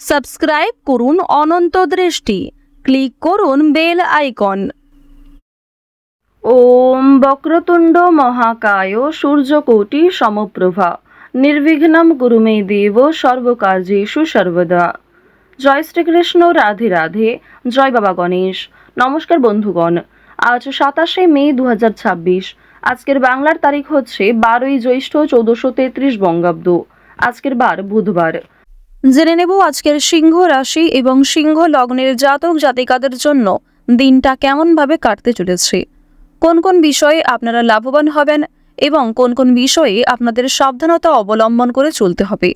Subscribe করুন অনন্ত দৃষ্টি, click করুন বেল আইকন। ওম বক্রতুণ্ড মহাকায় সূর্যকোটি সমপ্রভা নির্বিঘ্নম কুরু মে দেব সর্বকার্যেষু সর্বদা। জয় শ্রীকৃষ্ণ, রাধে রাধে, জয় বাবা গণেশ। নমস্কার বন্ধুগণ, আজ 27শে মে 2026। আজকের বাংলার তারিখ হচ্ছে 12ই জ্যৈষ্ঠ 1433 বঙ্গাব্দ। আজকের বার বুধবার। জেনে নেব আজকের সিংহ রাশি এবং সিংহ লগ্নের জাতক জাতিকাদের জন্য দিনটা কেমনভাবে কাটতে চলেছে, কোন কোন বিষয়ে আপনারা লাভবান হবেন এবং কোন কোন বিষয়ে আপনাদের সাবধানতা অবলম্বন করে চলতে হবে।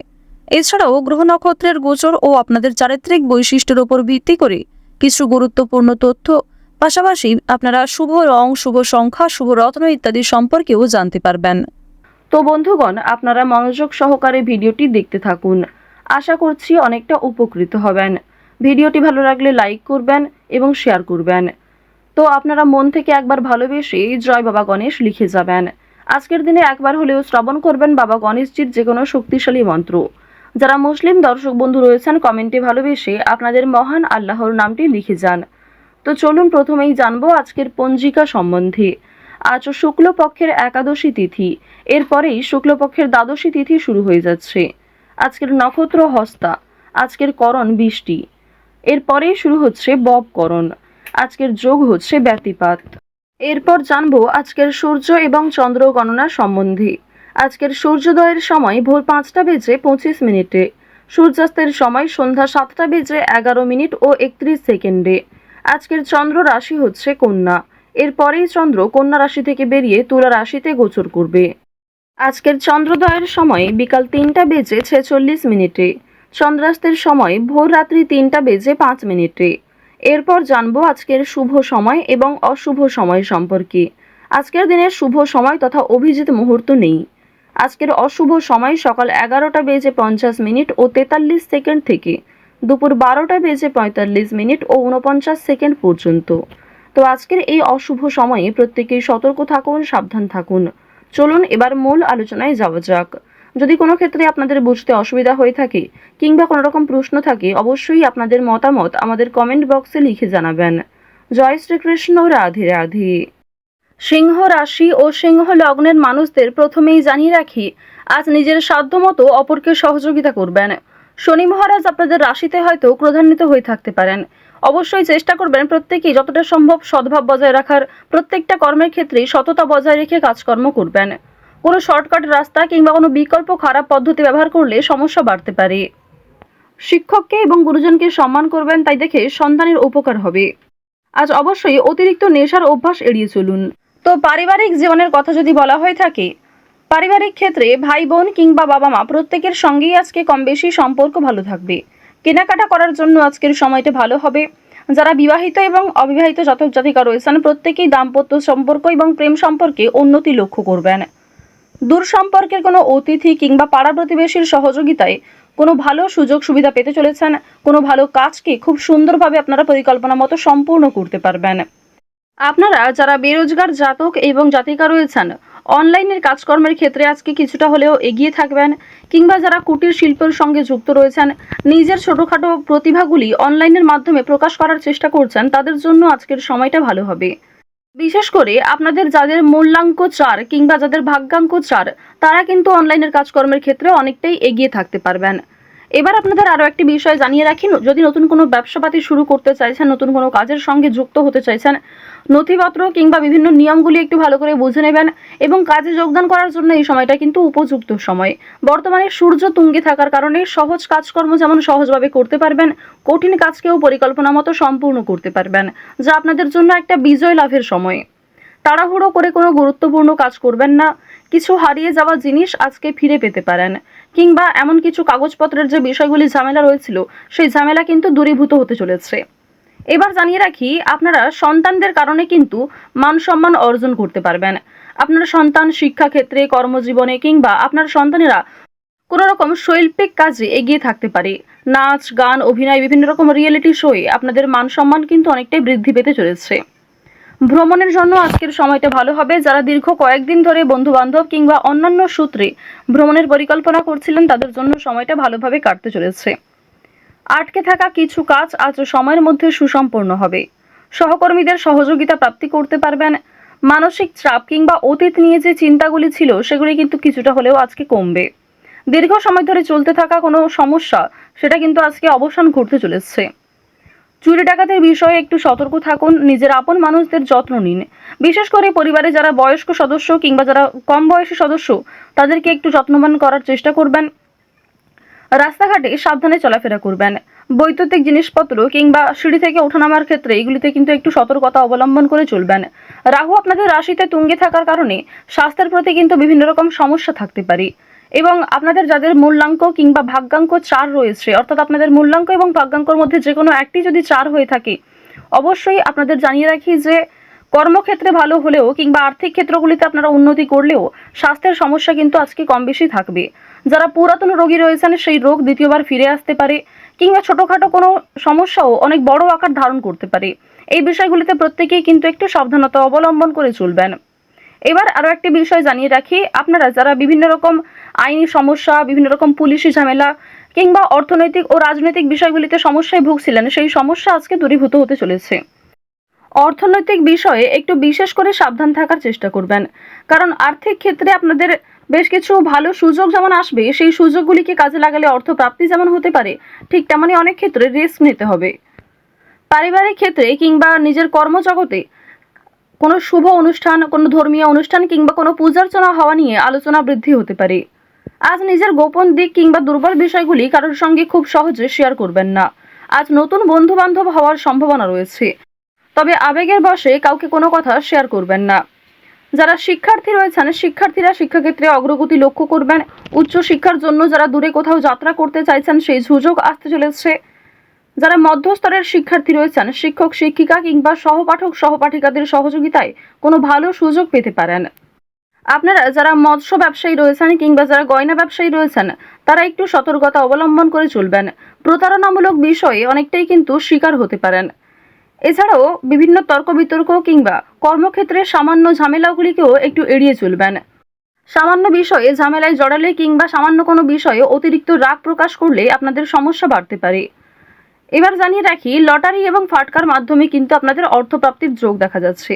এছাড়াও গ্রহ নক্ষত্রের গোচর ও আপনাদের চারিত্রিক বৈশিষ্ট্যের উপর ভিত্তি করে কিছু গুরুত্বপূর্ণ তথ্য, পাশাপাশি আপনারা শুভ রং, শুভ সংখ্যা, শুভ রত্ন ইত্যাদি সম্পর্কেও জানতে পারবেন। তো বন্ধুগণ, আপনারা মনোযোগ সহকারে ভিডিওটি দেখতে থাকুন। আশা করছি অনেকটা উপকৃত হবেন। ভিডিওটি ভালো লাগলে লাইক করবেন এবং শেয়ার করবেন। তো আপনারা মন থেকে একবার ভালোবেসে জয় বাবা গণেশ লিখে যাবেন। আজকের দিনে একবার হলেও শ্রবণ করবেন বাবা গণেশজির যে কোনো শক্তিশালী মন্ত্র। যারা মুসলিম দর্শক বন্ধু রয়েছেন, কমেন্টে ভালোবেসে আপনাদের মহান আল্লাহর নামটি লিখে যান। তো চলুন প্রথমেই জানবো আজকের পঞ্জিকা সম্বন্ধে। আজ শুক্লপক্ষের একাদশী তিথি, এরপরেই শুক্লপক্ষের দ্বাদশী তিথি শুরু হয়ে যাচ্ছে। আজকের নক্ষত্র হস্তা, আজকের করণ বৃষ্টি, এরপরেই শুরু হচ্ছে ববকরণ। আজকের যোগ হচ্ছে ব্যতিপাত। এরপর জানবো আজকের সূর্য এবং চন্দ্র গণনা সম্বন্ধে। আজকের সূর্যোদয়ের সময় ভোর 5টা বেজে 25 মিনিটে, সূর্যাস্তের সময় সন্ধ্যা 7টা বেজে 11 মিনিট ও 31 সেকেন্ডে। আজকের চন্দ্র রাশি হচ্ছে কন্যা, এরপরেই চন্দ্র কন্যা রাশি থেকে বেরিয়ে তুলা রাশিতে গোচর করবে। আজকের চন্দ্রোদয়ের সময় বিকাল 3টা বেজে 46 মিনিটে, চন্দ্রাস্তের সময় ভোর রাত্রি 3টা বেজে 5 মিনিটে। এরপর জানবো আজকের শুভ সময় এবং অশুভ সময় সম্পর্কে। আজকের দিনের শুভ সময় তথা অভিজিৎ মুহূর্ত নেই। আজকের অশুভ সময় সকাল 11টা বেজে 50 মিনিট ও 43 সেকেন্ড থেকে দুপুর 12টা বেজে 45 মিনিট ও 49 সেকেন্ড পর্যন্ত। তো আজকের এই অশুভ সময়ে প্রত্যেকেই সতর্ক থাকুন, সাবধান থাকুন। চলুন এবার মূল আলোচনায় যাওয়া যাক। যদি কোনো ক্ষেত্রে আপনাদের বুঝতে অসুবিধা হয়ে থাকে কিংবা কোনো রকম প্রশ্ন থাকে, অবশ্যই আপনাদের মতামত আমাদের কমেন্ট বক্সে লিখে জানাবেন। জয় শ্রীকৃষ্ণ, রাধে রাধে। সিংহ রাশি ও সিংহ লগ্নের মানুষদের প্রথমেই জানিয়ে রাখি, আজ নিজের সাধ্যমতো অপরকে সহযোগিতা করবেন। শনি মহারাজ আপনাদের রাশিতে হয়তো ক্রোধান্বিত হয়ে থাকতে পারেন। অবশ্যই চেষ্টা করবেন প্রত্যেকেই যতটা সম্ভব সদ্ভাব বজায় রাখার, প্রত্যেকটা কর্মের ক্ষেত্রেই সততা বজায় রেখে কাজকর্ম করবেন। কোনো শর্টকাট রাস্তা কিংবা কোনো বিকল্প খারাপ পদ্ধতি ব্যবহার করলে সমস্যা বাড়তে পারে। শিক্ষককে এবং গুরুজনকে সম্মান করবেন, তাই দেখে সন্তানের উপকার হবে। আজ অবশ্যই অতিরিক্ত নেশার অভ্যাস এড়িয়ে চলুন। তো পারিবারিক জীবনের কথা যদি বলা হয়ে থাকে, পারিবারিক ক্ষেত্রে ভাই বোন কিংবা বাবা মা প্রত্যেকের সঙ্গেই আজকে কম বেশি সম্পর্ক ভালো থাকবে। কেনাকাটা করার জন্য আজকের সময়টা ভালো হবে। যারা বিবাহিত এবং অবিবাহিত জাতক জাতিকা রয়েছেন, প্রত্যেকেই দাম্পত্য সম্পর্ক এবং প্রেম সম্পর্কে উন্নতি লক্ষ্য করবেন। দূর সম্পর্কের কোনো অতিথি কিংবা পাড়া প্রতিবেশীর সহযোগিতায় কোনো ভালো সুযোগ সুবিধা পেতে চলেছেন। কোনো ভালো কাজকে খুব সুন্দরভাবে আপনারা পরিকল্পনা মতো সম্পূর্ণ করতে পারবেন। আপনারা যারা বেরোজগার জাতক এবং জাতিকা রয়েছেন, অনলাইনের কাজকর্মের ক্ষেত্রে আজকে কিছুটা হলেও এগিয়ে থাকবেন। কিংবা যারা কুটির শিল্পের সঙ্গে যুক্ত রয়েছেন, নিজের ছোটোখাটো প্রতিভাগুলি অনলাইনের মাধ্যমে প্রকাশ করার চেষ্টা করছেন, তাদের জন্য আজকের সময়টা ভালো হবে। বিশেষ করে আপনাদের যাদের মূল্যাঙ্ক 4 কিংবা যাদের ভাগ্যাঙ্ক 4, তারা কিন্তু অনলাইনের কাজকর্মের ক্ষেত্রে অনেকটাই এগিয়ে থাকতে পারবেন। এবার আপনাদের আরও একটি বিষয় জানিয়ে রাখি, যদি নতুন কোনো ব্যবসাপাতি শুরু করতে চাইছেন, নতুন কোনো কাজের সঙ্গে যুক্ত হতে চাইছেন, নথিপত্র কিংবা বিভিন্ন নিয়মগুলি একটু ভালো করে বুঝে নেবেন এবং কাজে যোগদান করার জন্য এই সময়টা কিন্তু উপযুক্ত সময়। বর্তমানে সূর্য তুঙ্গে থাকার কারণে সহজ কাজকর্ম যেমন সহজভাবে করতে পারবেন, কঠিন কাজকেও পরিকল্পনা মতো সম্পূর্ণ করতে পারবেন, যা আপনাদের জন্য একটা বিজয় লাভের সময়। তাড়াহুড়ো করে কোনো গুরুত্বপূর্ণ কাজ করবেন না। কিছু হারিয়ে যাওয়া জিনিস আজকে ফিরে পেতে পারেন, কিংবা এমন কিছু কাগজপত্রের যে বিষয়গুলি ঝামেলা রয়েছিল, সেই ঝামেলা কিন্তু দূরীভূত হতে চলেছে। এবার জানিয়ে রাখি, আপনারা সন্তানদের কারণে কিন্তু মান সম্মান অর্জন করতে পারবেন। আপনার সন্তান শিক্ষাক্ষেত্রে, কর্মজীবনে কিংবা আপনার সন্তানেরা কোনো রকম শৈল্পিক কাজে এগিয়ে থাকতে পারে। নাচ, গান, অভিনয়, বিভিন্ন রকম রিয়েলিটি শোয়ে আপনাদের মান সম্মান কিন্তু অনেকটাই বৃদ্ধি পেতে চলেছে। ভ্রমণের জন্য আজকের সময়টা ভালো হবে। যারা দীর্ঘ কয়েকদিন ধরে বন্ধু বান্ধব কিংবা অন্যান্য সূত্রে ভ্রমণের পরিকল্পনা করছিলেন, তাদের জন্য সময়টা ভালোভাবে কাটতে চলেছে। আটকে থাকা কিছু কাজ আজ সময়ের মধ্যে সুসম্পন্ন হবে। সহকর্মীদের সহযোগিতা প্রাপ্তি করতে পারবেন। মানসিক চাপ কিংবা অতীত নিয়ে যে চিন্তাগুলি ছিল সেগুলি কিন্তু কিছুটা হলেও আজকে কমবে। দীর্ঘ সময় ধরে চলতে থাকা কোনো সমস্যা সেটা কিন্তু আজকে অবসান ঘটতে চলেছে। চুরি ডাকাতের বিষয়ে একটু সতর্ক থাকুন। নিজের আপন মানুষদের যত্ন নিন। বিশেষ করে পরিবারে যারা বয়স্ক সদস্য কিংবা যারা কম বয়সী সদস্য তাদেরকে একটু যত্নবান করার চেষ্টা করবেন। রাস্তাঘাটে সাবধানে চলাফেরা করবেন। বৈদ্যুতিক জিনিসপত্র কিংবা সিঁড়ি থেকে ওঠানামার ক্ষেত্রে এগুলিতে কিন্তু একটু সতর্কতা অবলম্বন করে চলবেন। রাহু আপনাদের রাশিতে তুঙ্গে থাকার কারণে স্বাস্থ্যের প্রতি কিন্তু বিভিন্ন রকম সমস্যা থাকতে পারে। এবং আপনাদের যাদের মূল্যাঙ্ক কিংবা ভাগ্যাঙ্ক 4 রয়েছে, অর্থাৎ আপনাদের মূল্যাঙ্ক এবং ভাগ্যাঙ্কর মধ্যে যে কোনো একটি যদি 4 হয়ে থাকে, অবশ্যই আপনাদের জানিয়ে রাখি যে কর্মক্ষেত্রে ভালো হলেও কিংবা আর্থিক ক্ষেত্রগুলিতে আপনারা উন্নতি করলেও স্বাস্থ্যের সমস্যা কিন্তু আজকে কম বেশি থাকবে। যারা পুরাতন রোগী রয়েছেন সেই রোগ দ্বিতীয়বার ফিরে আসতে পারে কিংবা ছোটখাটো কোনো সমস্যাও অনেক বড় আকার ধারণ করতে পারে। এই বিষয়গুলিতে প্রত্যেকেই কিন্তু একটু সাবধানতা অবলম্বন করে চলবেন। এবার আরও একটি বিষয় জানিয়ে রাখি, আপনারা যারা বিভিন্ন রকম আইনি সমস্যা, বিভিন্ন রকম পুলিশি ঝামেলা কিংবা অর্থনৈতিক ও রাজনৈতিক বিষয়গুলিতে সমস্যায় ভুগছিলেন, সেই সমস্যা আজকে দূরীভূত হতে চলেছে। অর্থনৈতিক বিষয়ে একটু বিশেষ করে সাবধান থাকার চেষ্টা করবেন, কারণ আর্থিক ক্ষেত্রে আপনাদের বেশ কিছু ভালো সুযোগ যেমন আসবে, সেই সুযোগগুলিকে কাজে লাগালে অর্থ প্রাপ্তি যেমন হতে পারে, ঠিক তেমনই অনেক ক্ষেত্রে রিস্ক নিতে হবে। পারিবারিক ক্ষেত্রে কিংবা নিজের কর্মজগতে কোনো শুভ অনুষ্ঠান, কোনো ধর্মীয় অনুষ্ঠান কিংবা কোনো পূজার্চনা হওয়া নিয়ে আলোচনা বৃদ্ধি হতে পারে। আজ নিজের গোপন দিক কিংবা দুর্বল বিষয়গুলি কারোর সঙ্গে খুব সহজে শেয়ার করবেন না। আজ নতুন বন্ধু বান্ধব হওয়ার সম্ভাবনা রয়েছে, তবে আবেগের বশে কাউকে কোনো কথা শেয়ার করবেন না। যারা শিক্ষার্থী রয়েছেন, শিক্ষার্থীরা শিক্ষাক্ষেত্রে অগ্রগতি লক্ষ্য করবেন। উচ্চ শিক্ষার জন্য যারা দূরে কোথাও যাত্রা করতে চাইছেন, সেই সুযোগ আসতে চলেছে। যারা মধ্যস্তরের শিক্ষার্থী রয়েছেন, শিক্ষক শিক্ষিকা কিংবা সহপাঠক সহপাঠিকাদের সহযোগিতায় কোনো ভালো সুযোগ পেতে পারেন। আপনারা যারা মৎস্য ব্যবসায়ী রয়েছেন কিংবা যারা গয়না ব্যবসায়ী রয়েছেন, তারা একটু সতর্কতা অবলম্বন করে চলবেন। প্রতারণামূলক বিষয়ে অনেকটাই কিন্তু শিকার হতে পারেন। এছাড়াও বিভিন্ন তর্ক বিতর্ক কিংবা কর্মক্ষেত্রে সামান্য ঝামেলাগুলিকেও একটু এড়িয়ে চলবেন। সামান্য বিষয়ে ঝামেলায় জড়ালে কিংবা সামান্য কোনো বিষয়ে অতিরিক্ত রাগ প্রকাশ করলে আপনাদের সমস্যা বাড়তে পারে। এবার জানিয়ে রাখি, লটারি এবং ফাটকার মাধ্যমে কিন্তু আপনাদের অর্থপ্রাপ্তির যোগ দেখা যাচ্ছে।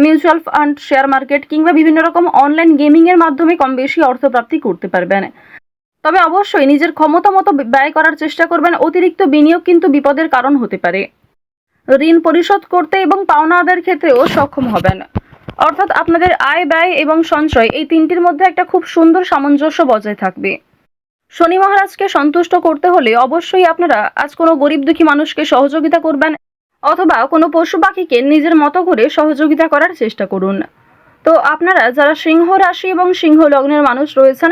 মিউচুয়াল ফান্ড, শেয়ার মার্কেট কিংবা বিভিন্ন রকম অনলাইন গেমিংয়ের মাধ্যমে কম বেশি অর্থপ্রাপ্তি করতে পারবেন। তবে অবশ্যই নিজের ক্ষমতা মতো ব্যয় করার চেষ্টা করবেন। অতিরিক্ত বিনিয়োগ কিন্তু বিপদের কারণ হতে পারে। ঋণ পরিশোধ করতে এবং পাওনা আদায়ের ক্ষেত্রেও সক্ষম হবেন। অর্থাৎ আপনাদের আয়, ব্যয় এবং সঞ্চয় এই তিনটির মধ্যে একটা খুব সুন্দর সামঞ্জস্য বজায় থাকবে। শনি মহারাজকে সন্তুষ্ট করতে হলে অবশ্যই আপনারা আজ কোনো গরিব দুঃখী মানুষকে সহযোগিতা করবেন, অথবা কোনো পশু পাখিকে নিজের মতো করে সহযোগিতা করার চেষ্টা করুন। তো আপনারা যারা সিংহ রাশি এবং সিংহ লগ্নের মানুষ রয়েছেন,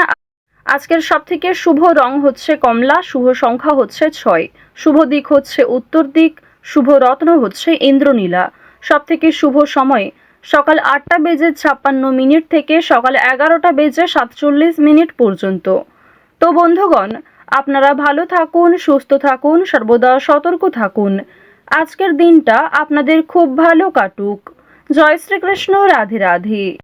আজকের সবথেকে শুভ রং হচ্ছে কমলা, শুভ সংখ্যা হচ্ছে 6, শুভ দিক হচ্ছে উত্তর দিক, শুভ রত্ন হচ্ছে ইন্দ্রনীলা। সবথেকে শুভ সময় সকাল 8:56 থেকে সকাল 11:47 পর্যন্ত। তো বন্ধুগণ, আপনারা ভালো থাকুন, সুস্থ থাকুন, সর্বদা সতর্ক থাকুন। আজকের দিনটা আপনাদের খুব ভালো কাটুক। জয় শ্রীকৃষ্ণ। রাধে রাধে।